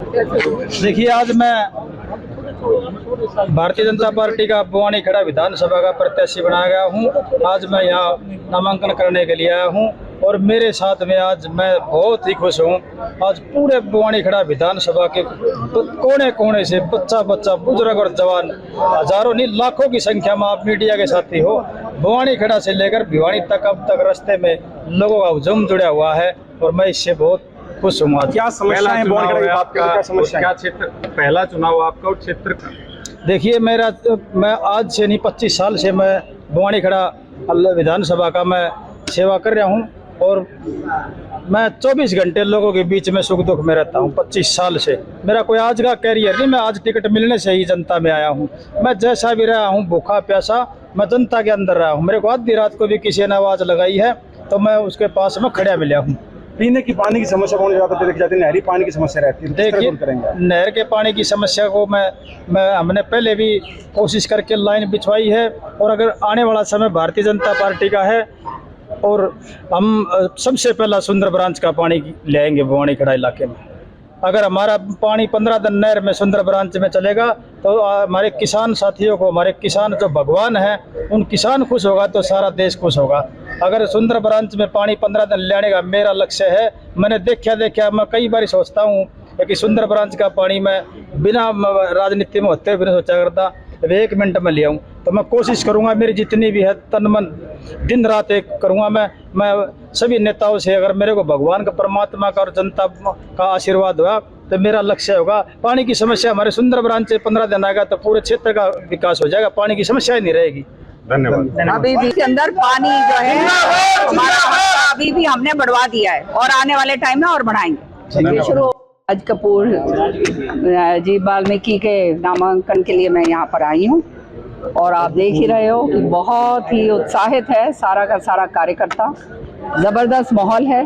देखिए, आज मैं भारतीय जनता पार्टी का बवानी खेड़ा विधानसभा का प्रत्याशी बनाया गया हूँ। आज मैं यहाँ नामांकन करने के लिए आया हूँ और मेरे साथ में आज मैं बहुत ही खुश हूँ। आज पूरे बवानी खेड़ा विधानसभा के कोने कोने से बच्चा बच्चा, बुजुर्ग और जवान, हजारों नहीं लाखों की संख्या में आप मीडिया के साथी हो। बवानी खेड़ा से लेकर भिवानी तक अब तक रास्ते में लोगों का हुजूम जुड़ा हुआ है और मैं इससे बहुत खुश हूँ। क्या समस्या है क्या क्षेत्र, पहला चुनाव आपका और क्षेत्र का? देखिए, मैं आज से नहीं 25 साल से मैं बवानी खेड़ा विधानसभा का मैं सेवा कर रहा हूँ और मैं 24 घंटे लोगों के बीच में सुख दुख में रहता हूँ। 25 साल से मेरा कोई आज का कैरियर नहीं, मैं आज टिकट मिलने से ही जनता में आया हूँ। मैं जैसा भी रहा हूँ, भूखा प्यासा, मैं जनता के अंदर रहा हूँ। मेरे को आधी रात को भी किसी ने आवाज़ लगाई है तो मैं उसके पास में खड़ा मिला हूँ। पीने की पानी की समस्या बहुत ज़्यादा देखी जाती है, नहरी पानी की समस्या रहती है। देखिए, नहर के पानी की समस्या को हमने पहले भी कोशिश करके लाइन बिछवाई है और अगर आने वाला समय भारतीय जनता पार्टी का है और हम सबसे पहला सुंदर ब्रांच का पानी ले आएंगे बवानी खेड़ा इलाके में। अगर हमारा पानी 15 दिन नहर में सुंदर ब्रांच में चलेगा तो हमारे किसान साथियों को, हमारे किसान जो भगवान हैं, उन किसान खुश होगा तो सारा देश खुश होगा। अगर सुंदर ब्रांच में पानी 15 दिन लाने का मेरा लक्ष्य है। मैंने देखा मैं कई बार सोचता हूँ कि सुंदर ब्रांच का पानी मैं बिना राजनीति में होते हुए सोचा करता 1 मिनट में ले आऊँ। तो मैं कोशिश करूँगा, मेरी जितनी भी है तन मन दिन रात एक करूँगा। मैं सभी नेताओं से, अगर मेरे को भगवान का, परमात्मा का और जनता का आशीर्वाद हुआ तो मेरा लक्ष्य होगा। पानी की समस्या हमारे सुंदर ब्रांच से 15 दिन आएगा तो पूरे क्षेत्र का विकास हो जाएगा, पानी की समस्या ही नहीं रहेगी। धन्यवाद। अभी भी के अंदर पानी जो है हमारा अभी भी हमने बढ़वा दिया है और आने वाले टाइम में और बढ़ाएंगे। शुरू राज कपूर जी वाल्मीकि के नामांकन के लिए मैं यहाँ पर आई हूँ और आप देख ही रहे हो कि बहुत ही उत्साहित है सारा का सारा कार्यकर्ता, जबरदस्त माहौल है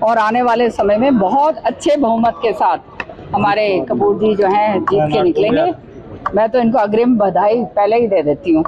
और आने वाले समय में बहुत अच्छे बहुमत के साथ हमारे कपूर जी जो हैं जीत के निकलेंगे। मैं तो इनको अग्रिम बधाई पहले ही दे देती हूँ।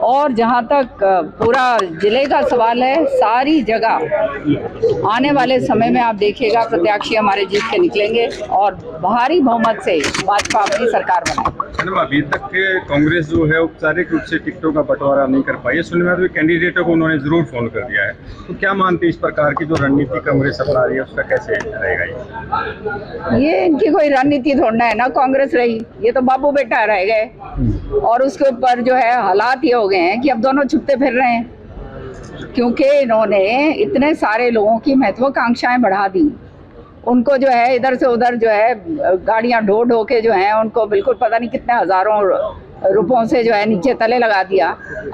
और जहाँ तक पूरा जिले का सवाल है, सारी जगह आने वाले समय में आप देखिएगा प्रत्याशी हमारे जीत के निकलेंगे और भारी बहुमत से भाजपा अपनी सरकार बनाएगी। अभी तक कांग्रेस जो है औपचारिक रूप से टिकटों का बंटवारा नहीं कर पाई है। सुनने में कैंडिडेटों को उन्होंने जरूर फोन कर दिया है, तो क्या मानते हैं इस प्रकार की जो रणनीति कांग्रेस अपना रही है उसका कैसे रहेगा? ये इनकी कोई रणनीति थोड़ा है ना, कांग्रेस रही, ये तो बाबू बेटा रह गए और उसके ऊपर जो है हालात ये हो गए हैं कि अब दोनों छुपते फिर रहे हैं क्योंकि इन्होंने इतने सारे लोगों की महत्वाकांक्षाएं बढ़ा दी। उनको जो है इधर से उधर जो है गाड़ियां ढो के जो है उनको बिल्कुल पता नहीं कितने हजारों रुपयों से जो है नीचे तले लगा दिया।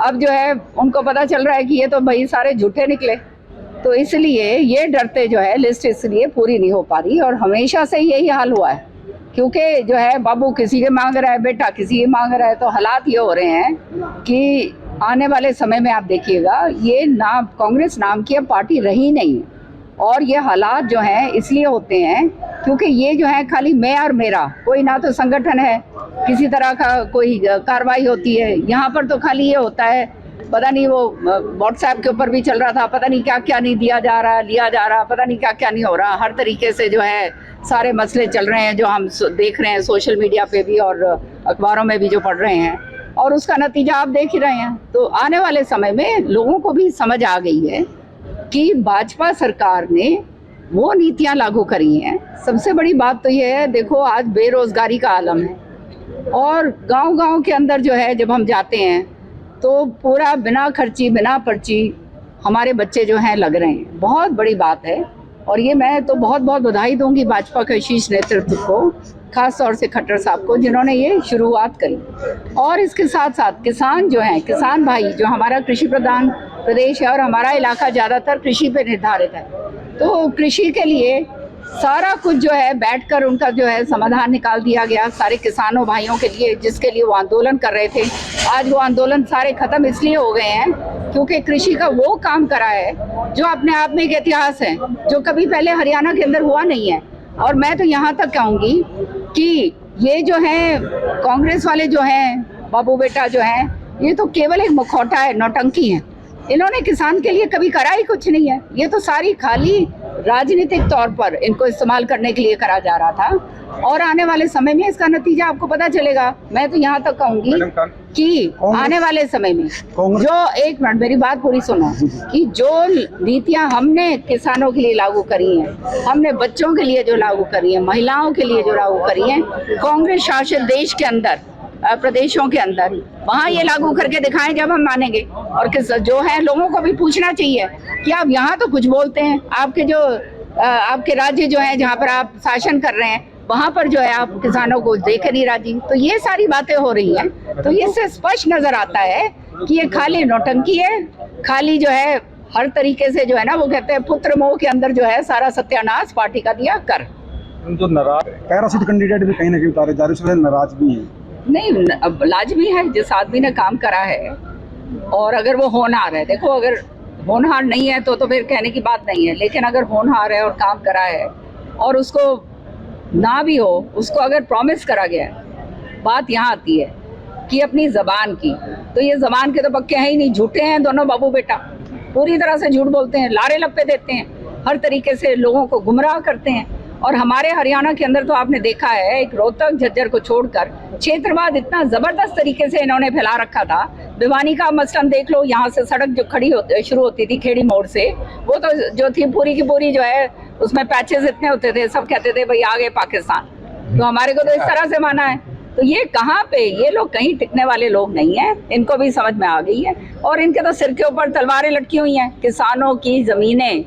अब जो है उनको पता चल रहा है कि ये तो भाई सारे झूठे निकले, तो इसलिए ये डरते जो है लिस्ट इसलिए पूरी नहीं हो पा रही और हमेशा से यही हाल हुआ है क्योंकि जो है बाबू किसी के मांग रहा है, बेटा किसी के मांग रहा है। तो हालात ये हो रहे हैं कि आने वाले समय में आप देखिएगा ये नाम कांग्रेस नाम की अब पार्टी रही नहीं है और ये हालात जो हैं इसलिए होते हैं क्योंकि ये जो है खाली मैं और मेरा, कोई ना तो संगठन है, किसी तरह का कोई कार्रवाई होती है। यहाँ पर तो खाली ये होता है, पता नहीं वो व्हाट्सएप के ऊपर भी चल रहा था, पता नहीं क्या क्या नहीं दिया जा रहा, लिया जा रहा, पता नहीं क्या क्या नहीं हो रहा। हर तरीके से जो है सारे मसले चल रहे हैं जो हम देख रहे हैं सोशल मीडिया पे भी और अखबारों में भी जो पढ़ रहे हैं और उसका नतीजा आप देख ही रहे हैं। तो आने वाले समय में लोगों को भी समझ आ गई है कि भाजपा सरकार ने वो नीतियां लागू करी हैं। सबसे बड़ी बात तो ये है, देखो आज बेरोजगारी का आलम है और गांव-गांव के अंदर जो है जब हम जाते हैं तो पूरा बिना खर्ची बिना पर्ची हमारे बच्चे जो हैं लग रहे हैं। बहुत बड़ी बात है और ये मैं तो बहुत बहुत बधाई दूंगी भाजपा के शीर्ष नेतृत्व को, खास तौर से खट्टर साहब को जिन्होंने ये शुरुआत करी। और इसके साथ साथ किसान जो हैं, किसान भाई जो हमारा कृषि प्रधान प्रदेश है और हमारा इलाका ज़्यादातर कृषि पे निर्धारित है, तो कृषि के लिए सारा कुछ जो है बैठकर उनका जो है समाधान निकाल दिया गया सारे किसानों भाइयों के लिए, जिसके लिए वो आंदोलन कर रहे थे। आज वो आंदोलन सारे खत्म इसलिए हो गए हैं क्योंकि कृषि का वो काम करा है जो अपने आप में एक इतिहास है, जो कभी पहले हरियाणा के अंदर हुआ नहीं है। और मैं तो यहाँ तक कहूँगी कि ये जो है कांग्रेस वाले जो हैं, बाबू बेटा जो हैं, ये तो केवल एक मुखौटा है, नौटंकी है। इन्होंने किसान के लिए कभी करा ही कुछ नहीं है। ये तो सारी खाली राजनीतिक तौर पर इनको इस्तेमाल करने के लिए करा जा रहा था और आने वाले समय में इसका नतीजा आपको पता चलेगा। मैं तो यहाँ तक कहूंगी कि आने वाले समय में जो, एक मिनट मेरी बात पूरी सुनो, कि जो नीतियाँ हमने किसानों के लिए लागू करी हैं, हमने बच्चों के लिए जो लागू करी हैं, महिलाओं के लिए जो लागू करी हैं, कांग्रेस शासित देश के अंदर, प्रदेशों के अंदर, वहाँ ये लागू करके दिखाएं, जब हम मानेंगे। और जो है लोगों को भी पूछना चाहिए कि आप यहाँ तो कुछ बोलते हैं, आपके जो आपके राज्य जो है जहाँ पर आप शासन कर रहे हैं, वहाँ पर जो है आप किसानों को देख नहीं राजी। तो ये सारी बातें हो रही हैं, तो इससे स्पष्ट नजर आता है कि ये खाली नौटंकी है, खाली जो है हर तरीके से जो है ना, वो कहते हैं पुत्र मोह के अंदर जो है सारा सत्यानाश पार्टी का दिया कर। जो नाराज पैरासिट कैंडिडेट भी कहीं ना कहीं उतारे जा रहे हैं, नाराज भी है। नहीं, अब लाजमी है, जिस आदमी ने काम करा है और अगर वो होनहार है, देखो अगर होनहार नहीं है तो फिर कहने की बात नहीं है, लेकिन अगर होनहार है और काम करा है और उसको ना भी हो, उसको अगर प्रॉमिस करा गया है, बात यहाँ आती है कि अपनी जबान की, तो ये जबान के तो पक्के हैं ही नहीं, झूठे हैं दोनों बाबू बेटा, पूरी तरह से झूठ बोलते हैं, लारे लप्पे देते हैं, हर तरीके से लोगों को गुमराह करते हैं। और हमारे हरियाणा के अंदर तो आपने देखा है, एक रोहतक झज्जर को छोड़कर क्षेत्रवाद इतना जबरदस्त तरीके से इन्होंने फैला रखा था। भिवानी का मसलन देख लो, यहाँ से सड़क जो शुरू होती थी खेड़ी मोड़ से, वो तो जो थी पूरी की पूरी जो है उसमें पैचेस इतने होते थे, सब कहते थे भाई आ गए पाकिस्तान। तो हमारे को तो इस तरह से माना है। तो ये कहाँ पे, ये लोग कहीं टिकने वाले लोग नहीं हैं, इनको भी समझ में आ गई है। और इनके तो सिर के ऊपर तलवारें लटकी हुई हैं। किसानों की जमीनें,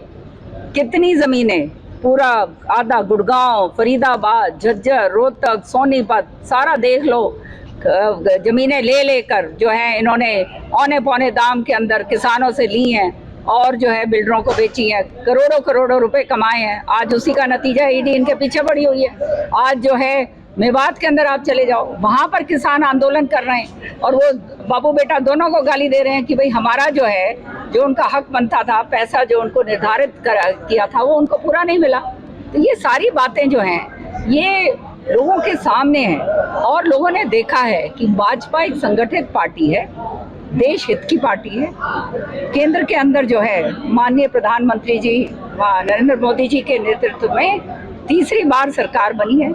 कितनी जमीनें, पूरा आधा गुड़गांव, फरीदाबाद, झज्जर, रोहतक, सोनीपत, सारा देख लो, जमीनें ले लेकर जो है इन्होंने औने पौने दाम के अंदर किसानों से ली हैं और जो है बिल्डरों को बेची हैं, करोड़ों करोड़ों रुपए कमाए हैं। आज उसी का नतीजा ईडी इनके पीछे पड़ी हुई है। आज जो है मेवात के अंदर आप चले जाओ, वहाँ पर किसान आंदोलन कर रहे हैं और वो बाबू बेटा दोनों को गाली दे रहे हैं कि भाई हमारा जो है, जो उनका हक बनता था, पैसा जो उनको निर्धारित किया था, वो उनको पूरा नहीं मिला। तो ये सारी बातें जो हैं ये लोगों के सामने हैं और लोगों ने देखा है कि भाजपा एक संगठित पार्टी है, देश हित की पार्टी है। केंद्र के अंदर जो है माननीय प्रधानमंत्री जी नरेंद्र मोदी जी के नेतृत्व में तीसरी बार सरकार बनी है,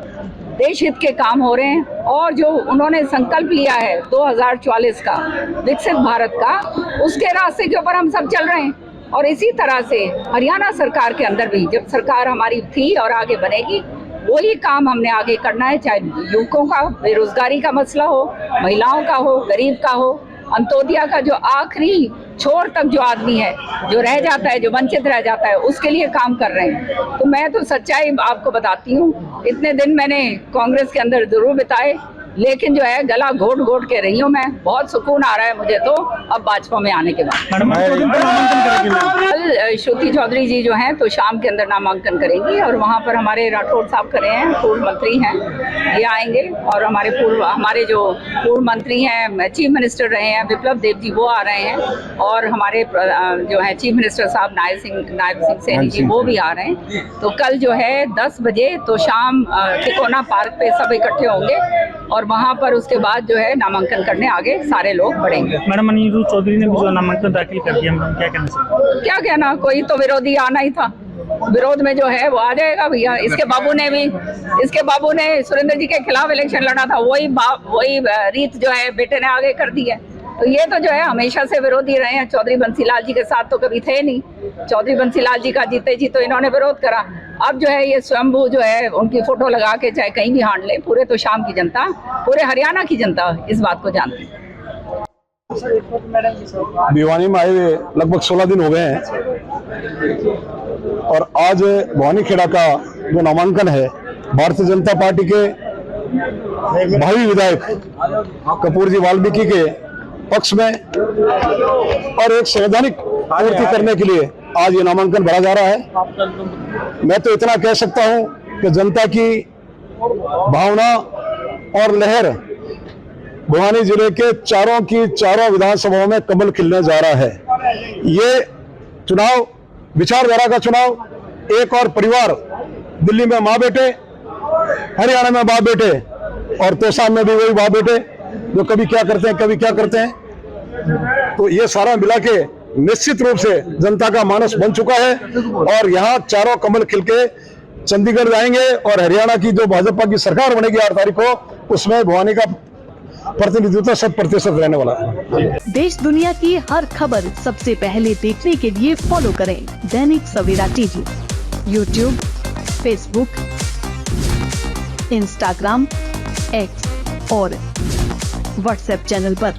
देश हित के काम हो रहे हैं और जो उन्होंने संकल्प लिया है 2044 का विकसित भारत का, उसके रास्ते के ऊपर हम सब चल रहे हैं। और इसी तरह से हरियाणा सरकार के अंदर भी जब सरकार हमारी थी और आगे बनेगी, वही काम हमने आगे करना है, चाहे युवकों का बेरोजगारी का मसला हो, महिलाओं का हो, गरीब का हो, अंत्योदया का जो आखिरी छोर तक जो आदमी है जो रह जाता है, जो वंचित रह जाता है, उसके लिए काम कर रहे हैं। तो मैं तो सच्चाई आपको बताती हूँ, इतने दिन मैंने कांग्रेस के अंदर जरूर बिताए, लेकिन जो है गला घोट घोट के रही हूँ मैं। बहुत सुकून आ रहा है मुझे तो अब भाजपा में आने के बाद। कल श्रुति चौधरी जी जो हैं तो शाम के अंदर नामांकन करेंगी और वहाँ पर हमारे राठौड़ साहब खड़े हैं, पूर्व मंत्री हैं, ये आएंगे। और हमारे जो पूर्व मंत्री हैं, चीफ मिनिस्टर रहे हैं विप्लव देव जी, वो आ रहे हैं। और हमारे जो है चीफ मिनिस्टर साहब नायब सिंह सैनी जी, वो भी आ रहे हैं। तो कल जो है 10 बजे तो शाम तिकोना पार्क पे सब इकट्ठे होंगे और वहाँ पर उसके बाद जो है नामांकन करने आगे सारे लोग बढ़ेंगे। मैडम अनिरुद्ध चौधरी ने भी जो नामांकन दाखिल कर दिया, क्या कहना चाहिए? क्या कहना, कोई तो विरोधी आना ही था, विरोध में जो है वो आ जाएगा भैया। इसके बाबू ने सुरेंद्र जी के खिलाफ इलेक्शन लड़ा था, वही रीत जो है बेटे ने आगे कर दी है। तो ये तो जो है हमेशा से विरोधी रहे हैं। चौधरी बंसीलाल जी के साथ तो कभी थे नहीं, चौधरी बंसीलाल जी का जीते जी तो इन्होंने विरोध करा। अब जो है ये स्वयंभू जो है उनकी फोटो लगा के चाहे कहीं भी हांड ले, पूरे तो शाम की जनता, पूरे हरियाणा की जनता इस बात को जानती है। भिवानी में आए हुए लगभग 16 दिन हो गए हैं और आज भवानी खेड़ा का जो नामांकन है, भारतीय जनता पार्टी के भावी विधायक कपूर जी वाल्मीकि के पक्ष में और एक संवैधानिक पूर्ति करने के लिए आज ये नामांकन भरा जा रहा है। मैं तो इतना कह सकता हूं कि जनता की भावना और लहर भिवानी जिले के चारों विधानसभाओं में कमल खिलने जा रहा है। ये चुनाव विचारधारा का चुनाव, एक और परिवार, दिल्ली में माँ बेटे, हरियाणा में बाप बेटे और तोसा में भी वही बाप बेटे जो कभी क्या करते हैं कभी क्या करते हैं। तो ये सारा मिला के निश्चित रूप से जनता का मानस बन चुका है और यहाँ चारों कमल खिलके चंडीगढ़ जाएंगे और हरियाणा की जो भाजपा की सरकार बनेगी 8 तारीख को, उसमें भवानी का प्रतिनिधित्व 100% रहने वाला है। देश दुनिया की हर खबर सबसे पहले देखने के लिए फॉलो करें Dainik Savera TV, YouTube, Facebook, Instagram, X और व्हाट्सएप चैनल पर।